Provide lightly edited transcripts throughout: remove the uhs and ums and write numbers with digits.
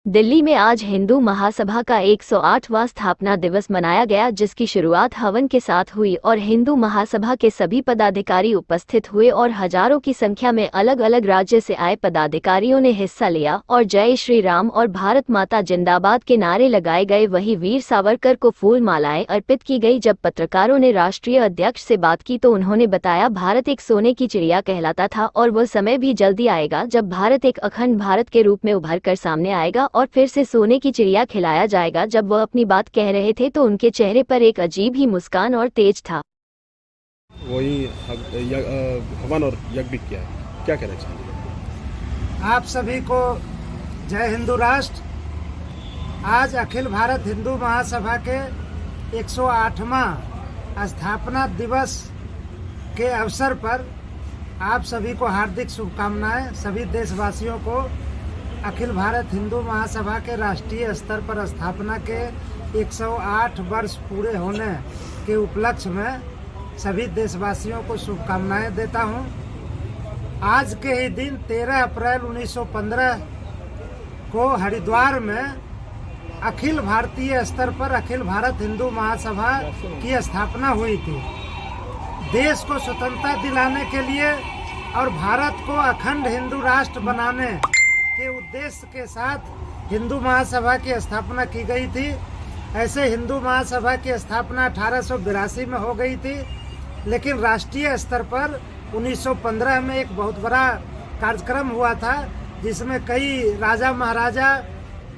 दिल्ली में आज हिंदू महासभा का 108वां स्थापना दिवस मनाया गया, जिसकी शुरुआत हवन के साथ हुई और हिंदू महासभा के सभी पदाधिकारी उपस्थित हुए और हजारों की संख्या में अलग अलग राज्य से आए पदाधिकारियों ने हिस्सा लिया और जय श्री राम और भारत माता जिंदाबाद के नारे लगाए गए। वहीं वीर सावरकर को फूल मालाएं अर्पित की गई। जब पत्रकारों ने राष्ट्रीय अध्यक्ष से बात की तो उन्होंने बताया, भारत एक सोने की चिड़िया कहलाता था और वह समय भी जल्दी आएगा जब भारत एक अखंड भारत के रूप में उभर कर सामने आएगा और फिर से सोने की चिड़िया खिलाया जाएगा। जब वह अपनी बात कह रहे थे तो उनके चेहरे पर एक अजीब ही मुस्कान और तेज था। वही हवन और यज्ञ भी किया है, क्या कहना चाहिए? आप सभी को जय हिंदू राष्ट्र। आज अखिल भारत हिंदू महासभा के 108वां स्थापना दिवस के अवसर पर आप सभी को हार्दिक शुभकामनाएं। सभी देशवासियों को अखिल भारत हिंदू महासभा के राष्ट्रीय स्तर पर स्थापना के 108 वर्ष पूरे होने के उपलक्ष्य में सभी देशवासियों को शुभकामनाएं देता हूं। आज के ही दिन 13 अप्रैल 1915 को हरिद्वार में अखिल भारतीय स्तर पर अखिल भारत हिंदू महासभा की स्थापना हुई थी। देश को स्वतंत्रता दिलाने के लिए और भारत को अखंड हिंदू राष्ट्र बनाने के उद्देश्य के साथ हिंदू महासभा की स्थापना की गई थी। ऐसे हिंदू महासभा की स्थापना 1882 में हो गई थी, लेकिन राष्ट्रीय स्तर पर 1915 में एक बहुत बड़ा कार्यक्रम हुआ था, जिसमें कई राजा महाराजा,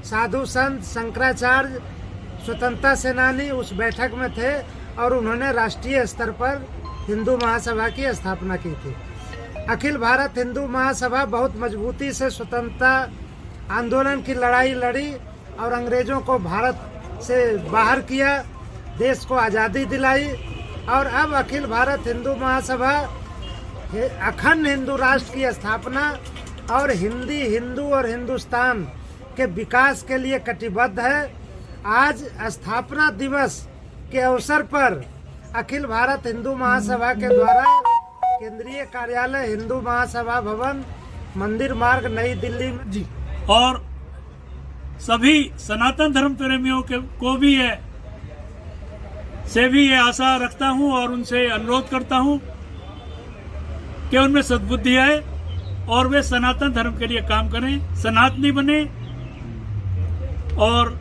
साधु संत, शंकराचार्य, स्वतंत्रता सेनानी उस बैठक में थे और उन्होंने राष्ट्रीय स्तर पर हिंदू महासभा की स्थापना की थी। अखिल भारत हिंदू महासभा बहुत मजबूती से स्वतंत्रता आंदोलन की लड़ाई लड़ी और अंग्रेजों को भारत से बाहर किया, देश को आज़ादी दिलाई और अब अखिल भारत हिंदू महासभा अखंड हिंदू राष्ट्र की स्थापना और हिंदू और हिंदुस्तान के विकास के लिए कटिबद्ध है। आज स्थापना दिवस के अवसर पर अखिल भारत हिंदू महासभा के द्वारा केंद्रीय कार्यालय हिंदू महासभा भवन, मंदिर मार्ग, नई दिल्ली में जी और सभी सनातन धर्म प्रेमियों को भी ये आशा रखता हूं और उनसे अनुरोध करता हूं कि उनमें सद्बुद्धि आए और वे सनातन धर्म के लिए काम करें, सनातनी बने और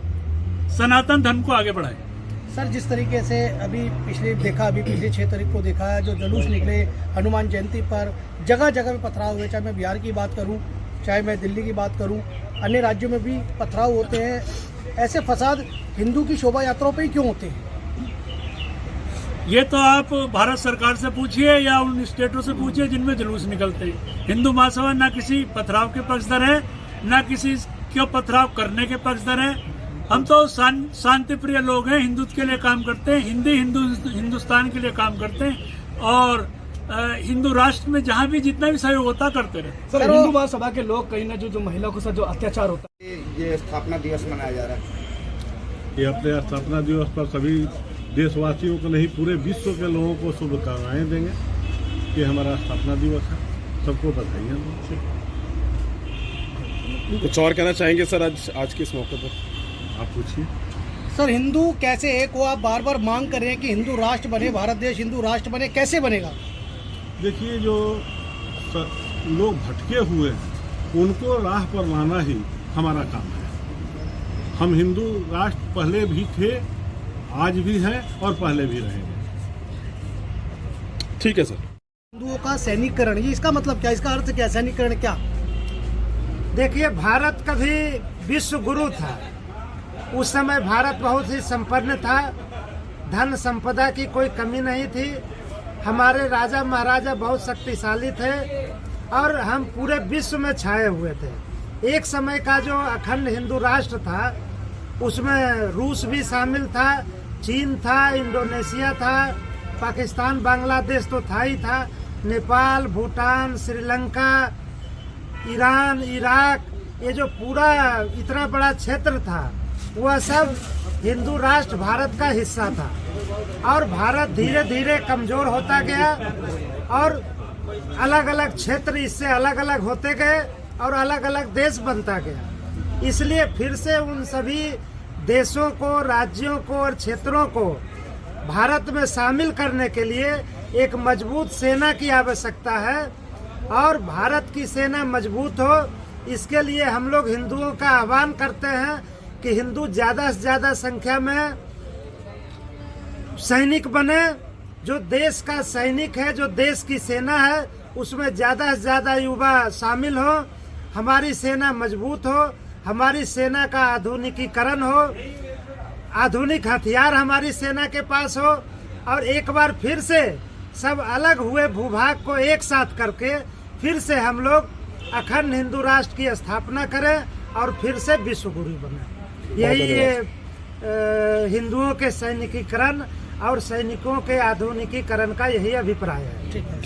सनातन धर्म को आगे बढ़ाएं। सर, जिस तरीके से अभी पिछले 6 तारीख को देखा है, जो जुलूस निकले हनुमान जयंती पर, जगह जगह में पथराव हुए, चाहे मैं बिहार की बात करूं, चाहे मैं दिल्ली की बात करूं, अन्य राज्यों में भी पथराव होते हैं। ऐसे फसाद हिंदू की शोभा यात्राओं पर ही क्यों होते हैं? ये तो आप भारत सरकार से पूछिए या उन स्टेटों से पूछिए जिनमें जुलूस निकलते हैं। हिंदू महासभा न किसी पथराव के पक्षधर है, न किसी को पथराव करने के पक्षधर है। हम तो शांति प्रिय लोग हैं, हिंदुत्व के लिए काम करते हैं, हिंदुस्तान के लिए काम करते हैं और हिंदू राष्ट्र में जहाँ भी जितना भी सहयोग होता करते रहे। सर, हिंदू महासभा के लोग कहीं ना जो महिला के साथ जो अत्याचार होता है, ये स्थापना दिवस मनाया जा रहा है। ये अपने स्थापना दिवस पर सभी देशवासियों को नहीं, पूरे विश्व के लोगों को शुभकामनाएं देंगे कि हमारा स्थापना दिवस है। सबको बधाई। कुछ और कहना चाहेंगे सर आज के इस मौके पर? आप पूछिए। सर, हिंदू कैसे एक हो? आप बार बार मांग कर रहे हैं कि हिंदू राष्ट्र बने, भारत देश हिंदू राष्ट्र बने, कैसे बनेगा? देखिए, जो लोग भटके हुए हैं उनको राह पर लाना ही हमारा काम है। हम हिंदू राष्ट्र पहले भी थे, आज भी हैं और पहले भी रहेंगे। ठीक है सर। हिंदुओं का सैनिकरण, ये इसका मतलब क्या, इसका अर्थ क्या, सैनिकरण क्या? देखिए, भारत कभी विश्व गुरु था। उस समय भारत बहुत ही संपन्न था, धन संपदा की कोई कमी नहीं थी, हमारे राजा महाराजा बहुत शक्तिशाली थे और हम पूरे विश्व में छाए हुए थे। एक समय का जो अखंड हिंदू राष्ट्र था उसमें रूस भी शामिल था, चीन था, इंडोनेशिया था, पाकिस्तान, बांग्लादेश तो था ही था, नेपाल, भूटान, श्रीलंका, ईरान, इराक, ये जो पूरा इतना बड़ा क्षेत्र था वह सब हिंदू राष्ट्र भारत का हिस्सा था और भारत धीरे धीरे कमजोर होता गया और अलग अलग क्षेत्र इससे अलग अलग होते गए और अलग अलग देश बनता गया। इसलिए फिर से उन सभी देशों को, राज्यों को और क्षेत्रों को भारत में शामिल करने के लिए एक मजबूत सेना की आवश्यकता है और भारत की सेना मजबूत हो, इसके लिए हम लोग हिंदुओं का आह्वान करते हैं कि हिंदू ज़्यादा से ज़्यादा संख्या में सैनिक बने। जो देश का सैनिक है, जो देश की सेना है, उसमें ज़्यादा से ज़्यादा युवा शामिल हो, हमारी सेना मजबूत हो, हमारी सेना का आधुनिकीकरण हो, आधुनिक हथियार हमारी सेना के पास हो और एक बार फिर से सब अलग हुए भूभाग को एक साथ करके फिर से हम लोग अखंड हिंदू राष्ट्र की स्थापना करें और फिर से विश्व गुरु बने। यही हिंदुओं के सैनिकीकरण और सैनिकों के आधुनिकीकरण का यही अभिप्राय है।